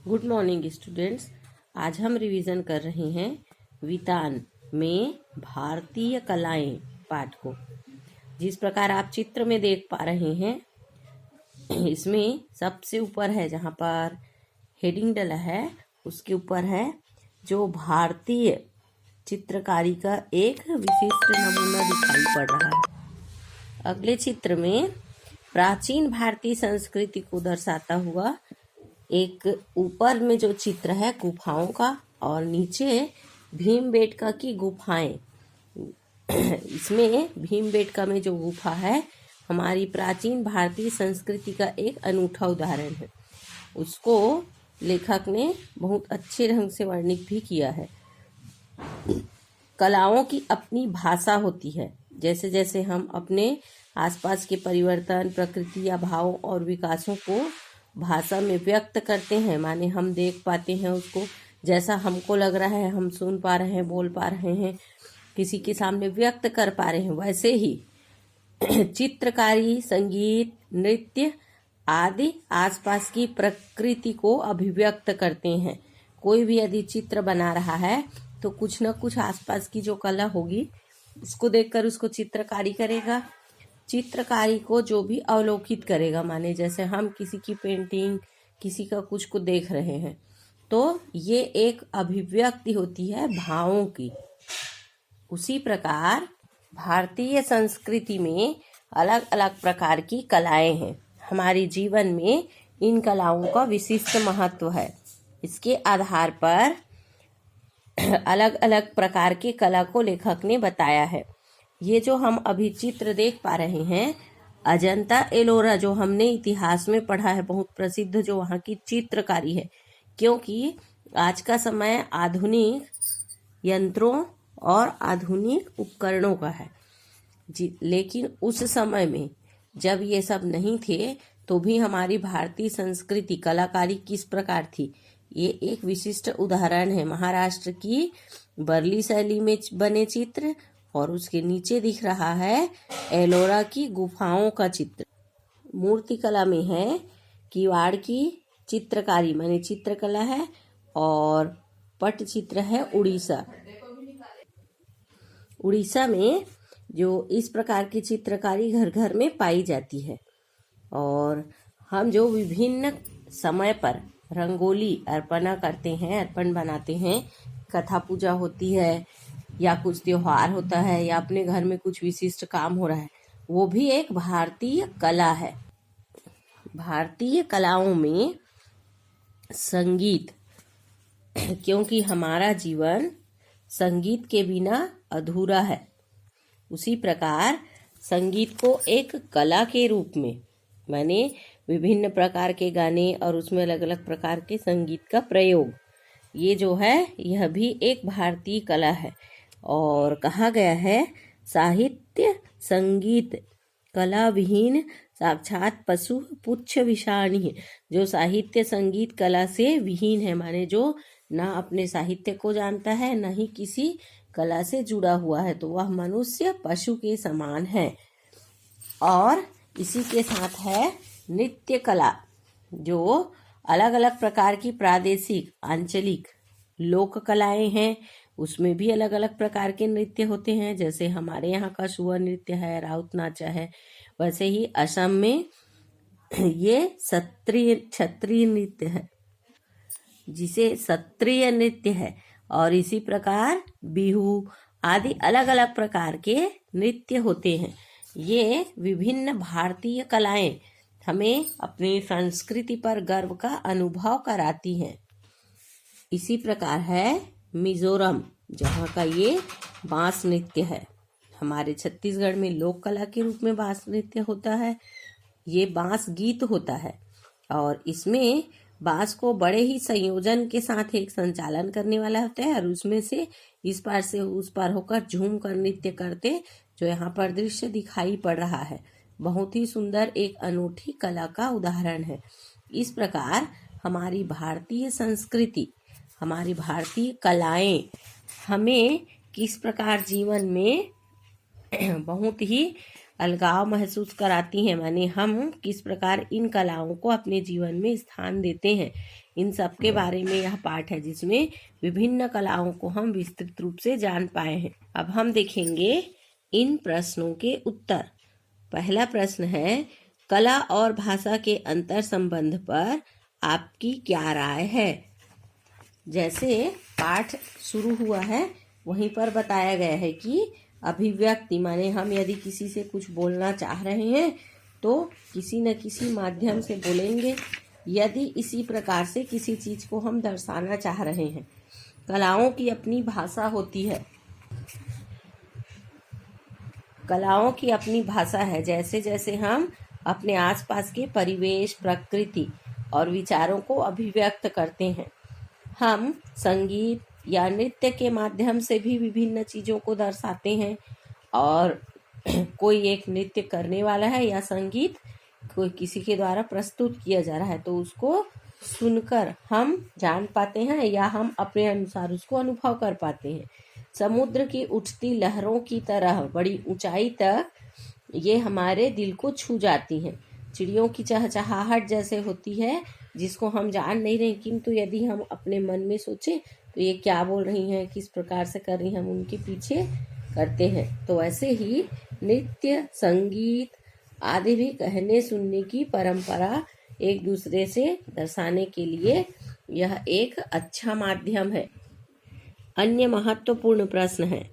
Good morning students. आज हम revision कर रहे हैं वितान में भारतीय कलाएं पाठ को। जिस प्रकार आप चित्र में देख पा रहे हैं, इसमें सबसे ऊपर है जहाँ पर हेडिंग डला है, उसके ऊपर है जो भारतीय चित्रकारी का एक विशिष्ट नमूना दिखाई पड़ रहा है। अगले चित्र में प्राचीन भारतीय संस्कृति को दर्शाता हुआ एक ऊपर में जो चित्र है गुफाओं का, और नीचे भीमबेटका की गुफाएं। इसमें भीमबेटका में जो गुफा है हमारी प्राचीन भारतीय संस्कृति का एक अनूठा उदाहरण है। उसको लेखक ने बहुत अच्छे ढंग से वर्णित भी किया है। कलाओं की अपनी भाषा होती है। जैसे जैसे हम अपने आसपास के परिवर्तन, प्रकृति या भावों और विकासों को भाषा में व्यक्त करते हैं, माने हम देख पाते हैं उसको, जैसा हमको लग रहा है, हम सुन पा रहे हैं, बोल पा रहे हैं, किसी के सामने व्यक्त कर पा रहे हैं, वैसे ही चित्रकारी, संगीत, नृत्य आदि आसपास की प्रकृति को अभिव्यक्त करते हैं। कोई भी यदि चित्र बना रहा है तो कुछ न कुछ आसपास की जो कला होगी उसको देखकर उसको चित्रकारी करेगा। चित्रकारी को जो भी अवलोकित करेगा, माने जैसे हम किसी की पेंटिंग, किसी का कुछ को देख रहे हैं, तो ये एक अभिव्यक्ति होती है भावों की। उसी प्रकार भारतीय संस्कृति में अलग अलग प्रकार की कलाएं हैं। हमारे जीवन में इन कलाओं का विशिष्ट महत्व है। इसके आधार पर अलग अलग प्रकार की कला को लेखक ने बताया है। ये जो हम अभी चित्र देख पा रहे हैं, अजंता एलोरा, जो हमने इतिहास में पढ़ा है, बहुत प्रसिद्ध जो वहाँ की चित्रकारी है। क्योंकि आज का समय आधुनिक यंत्रों और आधुनिक उपकरणों का है लेकिन उस समय में जब ये सब नहीं थे तो भी हमारी भारतीय संस्कृति कलाकारी किस प्रकार थी, ये एक विशिष्ट उदाहरण है। महाराष्ट्र की बर्ली शैली में बने चित्र, और उसके नीचे दिख रहा है एलोरा की गुफाओं का चित्र। मूर्तिकला में है किवाड़ की चित्रकारी, माने चित्रकला है, और पटचित्र है उड़ीसा। उड़ीसा में जो इस प्रकार की चित्रकारी घर घर में पाई जाती है। और हम जो विभिन्न समय पर रंगोली अर्पणा करते हैं, अर्पण बनाते हैं, कथा पूजा होती है या कुछ त्योहार होता है या अपने घर में कुछ विशिष्ट काम हो रहा है, वो भी एक भारतीय कला है। भारतीय कलाओं में संगीत, क्योंकि हमारा जीवन संगीत के बिना अधूरा है, उसी प्रकार संगीत को एक कला के रूप में, माने विभिन्न प्रकार के गाने और उसमें अलग अलग प्रकार के संगीत का प्रयोग, ये जो है यह भी एक भारतीय कला है। और कहा गया है साहित्य संगीत कला विहीन साक्षात पशु पुच्छ विषाणी है। जो साहित्य संगीत कला से विहीन है, माने जो ना अपने साहित्य को जानता है, ना ही किसी कला से जुड़ा हुआ है, तो वह मनुष्य पशु के समान है। और इसी के साथ है नृत्य कला, जो अलग अलग प्रकार की प्रादेशिक, आंचलिक लोक कलाएं हैं। उसमें भी अलग अलग प्रकार के नृत्य होते हैं। जैसे हमारे यहाँ का सुअर नृत्य है, राउत नाचा है, वैसे ही असम में ये क्षत्रिय नृत्य है, जिसे सत्रिय नृत्य है। और इसी प्रकार बिहू आदि अलग अलग प्रकार के नृत्य होते हैं। ये विभिन्न भारतीय कलाएं हमें अपनी संस्कृति पर गर्व का अनुभव कराती हैं। इसी प्रकार है मिजोरम, जहाँ का ये बांस नृत्य है। हमारे छत्तीसगढ़ में लोक कला के रूप में बांस नृत्य होता है। ये बांस गीत होता है, और इसमें बांस को बड़े ही संयोजन के साथ एक संचालन करने वाला होता है, और उसमें से इस पार से उस पार होकर झूम कर नृत्य करते, जो यहाँ पर दृश्य दिखाई पड़ रहा है, बहुत ही सुंदर एक अनूठी कला का उदाहरण है। इस प्रकार हमारी भारतीय संस्कृति, हमारी भारतीय कलाएं हमें किस प्रकार जीवन में बहुत ही अलगाव महसूस कराती हैं, माने हम किस प्रकार इन कलाओं को अपने जीवन में स्थान देते हैं, इन सब के बारे में यह पाठ है, जिसमें विभिन्न कलाओं को हम विस्तृत रूप से जान पाए हैं। अब हम देखेंगे इन प्रश्नों के उत्तर। पहला प्रश्न है, कला और भाषा के अंतर संबंध पर आपकी क्या राय है। जैसे पाठ शुरू हुआ है वहीं पर बताया गया है कि अभिव्यक्ति माने हम यदि किसी से कुछ बोलना चाह रहे हैं तो किसी न किसी माध्यम से बोलेंगे। यदि इसी प्रकार से किसी चीज को हम दर्शाना चाह रहे हैं, कलाओं की अपनी भाषा होती है, कलाओं की अपनी भाषा है। जैसे जैसे हम अपने आसपास के परिवेश, प्रकृति और विचारों को अभिव्यक्त करते हैं, हम संगीत या नृत्य के माध्यम से भी विभिन्न चीजों को दर्शाते हैं। और कोई एक नृत्य करने वाला है या संगीत कोई किसी के द्वारा प्रस्तुत किया जा रहा है तो उसको सुनकर हम जान पाते हैं या हम अपने अनुसार उसको अनुभव कर पाते हैं। समुद्र की उठती लहरों की तरह बड़ी ऊंचाई तक ये हमारे दिल को छू जाती हैं। चिड़ियों की चहचहाहट जैसे होती है जिसको हम जान नहीं रहे, किंतु यदि हम अपने मन में सोचें तो ये क्या बोल रही हैं, किस प्रकार से कर रही हैं, हम उनके पीछे करते हैं। तो ऐसे ही नृत्य, संगीत आदि भी कहने सुनने की परंपरा एक दूसरे से दर्शाने के लिए यह एक अच्छा माध्यम है। अन्य महत्वपूर्ण प्रश्न है,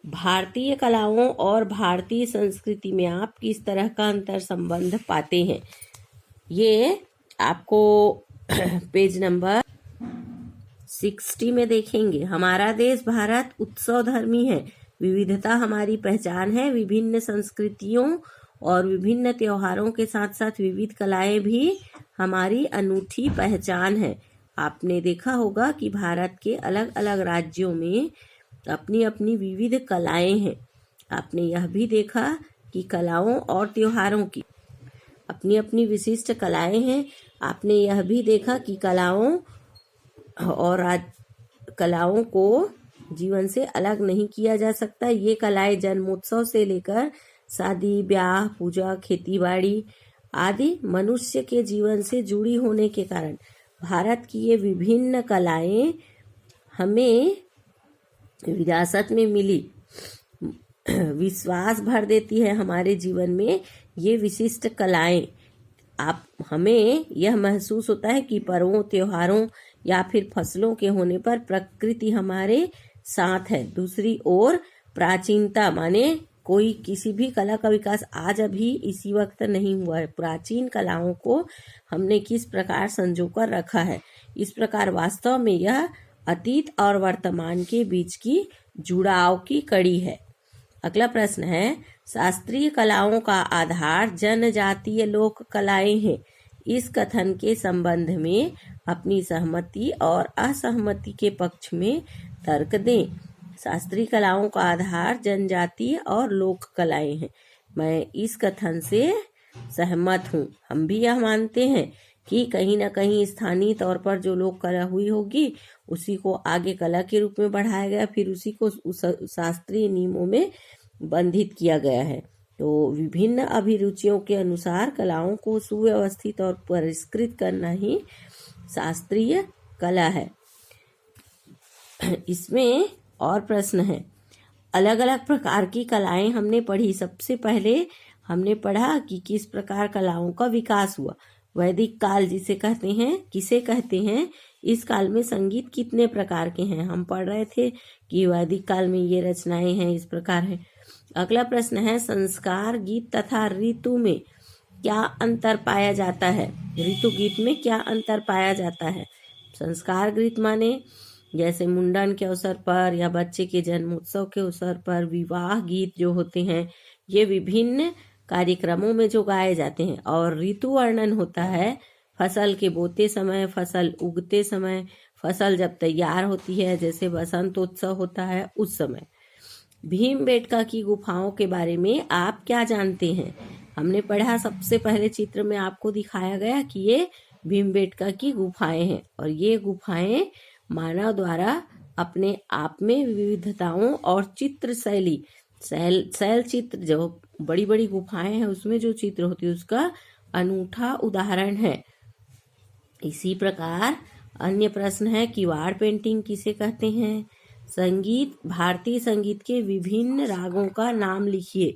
भारतीय कलाओं और भारतीय संस्कृति में आप किस तरह का अंतर संबंध पाते हैं। ये आपको पेज नंबर 60 में देखेंगे। हमारा देश भारत उत्सव धर्मी है, विविधता हमारी पहचान है। विभिन्न संस्कृतियों और विभिन्न त्योहारों के साथ साथ विविध कलाएं भी हमारी अनूठी पहचान है। आपने देखा होगा कि भारत के अलग अलग राज्यों में अपनी अपनी विविध कलाएं हैं। आपने यह भी देखा कि कलाओं और त्योहारों की अपनी अपनी विशिष्ट कलाएं हैं। आपने यह भी देखा कि कलाओं को जीवन से अलग नहीं किया जा सकता। ये कलाएं जन्मोत्सव से लेकर शादी, ब्याह, पूजा, खेतीबाड़ी आदि मनुष्य के जीवन से जुड़ी होने के कारण भारत की ये विभिन्न कलाएं हमें विरासत में मिली, विश्वास भर देती है हमारे जीवन में ये विशिष्ट कलाएं। आप हमें यह महसूस होता है कि पर्वों, त्योहारों या फिर फसलों के होने पर प्रकृति हमारे साथ है। दूसरी ओर प्राचीनता माने कोई किसी भी कला का विकास आज अभी इसी वक्त नहीं हुआ है। प्राचीन कलाओं को हमने किस प्रकार संजोकर रखा है, इस प्रकार वास्तव में यह अतीत और वर्तमान के बीच की जुड़ाव की कड़ी है। अगला प्रश्न है, शास्त्रीय कलाओं का आधार जनजातीय लोक कलाएं हैं। इस कथन के संबंध में अपनी सहमति और असहमति के पक्ष में तर्क दें। शास्त्रीय कलाओं का आधार जनजातीय और लोक कलाएं हैं। मैं इस कथन से सहमत हूँ। हम भी यह मानते हैं कि कहीं न कहीं स्थानीय तौर पर जो लोक कला हुई होगी उसी को आगे कला के रूप में बढ़ाया गया, फिर उसी को शास्त्रीय नियमों में बंधित किया गया है। तो विभिन्न अभिरुचियों के अनुसार कलाओं को सुव्यवस्थित और परिष्कृत करना ही शास्त्रीय कला है। इसमें और प्रश्न है, अलग अलग प्रकार की कलाएं हमने पढ़ी। सबसे पहले हमने पढ़ा कि किस प्रकार कलाओं का विकास हुआ। वैदिक काल जिसे कहते हैं, किसे कहते हैं, इस काल में संगीत कितने प्रकार के हैं। हम पढ़ रहे थे कि वैदिक काल में ये रचनाएं हैं, इस प्रकार है। अगला प्रश्न है, संस्कार गीत तथा ऋतु में क्या अंतर पाया जाता है। ऋतु गीत में क्या अंतर पाया जाता है। संस्कार गीत माने जैसे मुंडन के अवसर पर या बच्चे के जन्मोत्सव के अवसर पर विवाह गीत जो होते हैं, ये विभिन्न कार्यक्रमों में जो गाए जाते हैं। और ऋतु वर्णन होता है फसल के बोते समय, फसल उगते समय, फसल जब तैयार होती है, जैसे बसंतोत्सव होता है उस समय। भीमबेटका की गुफाओं के बारे में आप क्या जानते हैं। हमने पढ़ा, सबसे पहले चित्र में आपको दिखाया गया कि ये भीमबेटका की गुफाएं हैं और ये गुफाएं मानव द्वारा अपने आप में विविधताओं और चित्र शैल चित्र जो बड़ी बड़ी गुफाएं हैं उसमें जो चित्र होती है उसका अनूठा उदाहरण है। इसी प्रकार अन्य प्रश्न है, किवाड़ पेंटिंग किसे कहते हैं? संगीत, भारतीय संगीत के विभिन्न रागों का नाम लिखिए।